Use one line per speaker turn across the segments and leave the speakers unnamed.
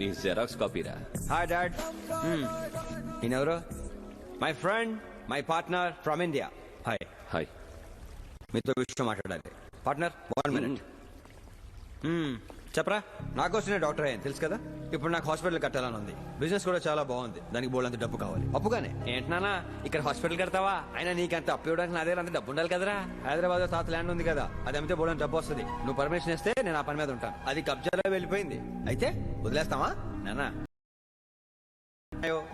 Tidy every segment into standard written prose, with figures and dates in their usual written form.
నీ జెరాక్స్ కాపీరా.
Hi dad. ఈయనెవరు? My friend, my partner from India. Hi.
Hi.
మీతో విషయం మాట్లాడాలి. Partner 1 minute. చెప్పరా, నాకు వచ్చిన డాక్టర్ అయ్యాను తెలుసు కదా. ఇప్పుడు నాకు హాస్పిటల్ కట్టాలని ఉంది. బిజినెస్ కూడా చాలా బాగుంది. దానికి బోల్డంత డబ్బు కావాలి. అప్పుగానే ఏంటన్నా ఇక్కడ హాస్పిటల్ కడతావా? అయినా నీకంత అప్పు ఇవ్వడానికి నా దగ్గర అంత డబ్బు ఉండాలి కదరా. హైదరాబాద్ లో తాత ల్యాండ్ ఉంది కదా, అది అమ్మితే బోల్డంత డబ్బు వస్తుంది. నువ్వు పర్మిషన్ ఇస్తే నేను ఆ పని మీద ఉంటాను. అది కబ్జాలో వెళ్ళిపోయింది. అయితే వదిలేస్తావా నాన్న?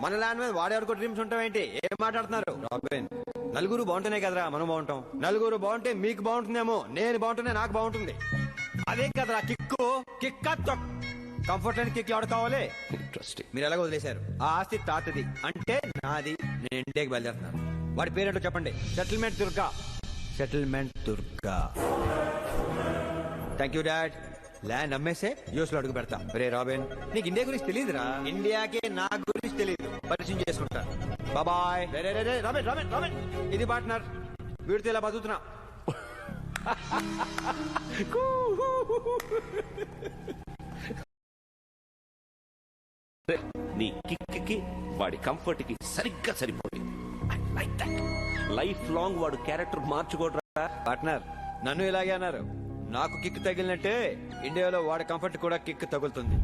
మన ల్యాండ్ మీద వాడేవరకు డ్రీమ్స్ ఉంటావేంటి? ఏం మాట్లాడుతున్నారు? రాబిన్, నలుగురు బాగుంటేనే కదరా మనం బాగుంటాం. నలుగురు బాగుంటే మీకు బాగుంటుందేమో, నేను బాగుంటేనే నాకు బాగుంటుంది. అదే కదరా kick. Kick comfort and kick ఎవరు కావాలి?
ఇంట్రెస్టింగ్.
మీరు ఎలాగో వదిలేశారు. ఆ ఆస్తి తాతది అంటే నాది. నేను ఇండియాకి బయలుదేరుతున్నాను. వాడి పేరేంటో చెప్పండి. Settlement Durga. Settlement Durga. Thank you dad. Land అమ్మేసే యూఎస్ లో అడుగు పెడతా. రే రాబిన్, నీకు ఇండియా గురించి తెలియదురా. ఇండియాకి నా గురించి తెలియదు. పరిచయం చేసుకుంటా. బాయ్. రాబిన్ రాబిన్ రాబిన్, ఇది పార్ట్నర్. వీడితో ఇలా బతుకుతున్నా.
నీ కిక్ కి వాడి కంఫర్ట్ కి సరిగ్గా సరిపోయింది. I like that. Life long వాడు క్యారెక్టర్ మార్చుకోడరా.
పార్ట్నర్, నన్ను ఇలాగే అన్నారు. నాకు కిక్ తగిలినట్టే ఇండియాలో వాడి కంఫర్ట్ కూడా కిక్ తగులుతుంది.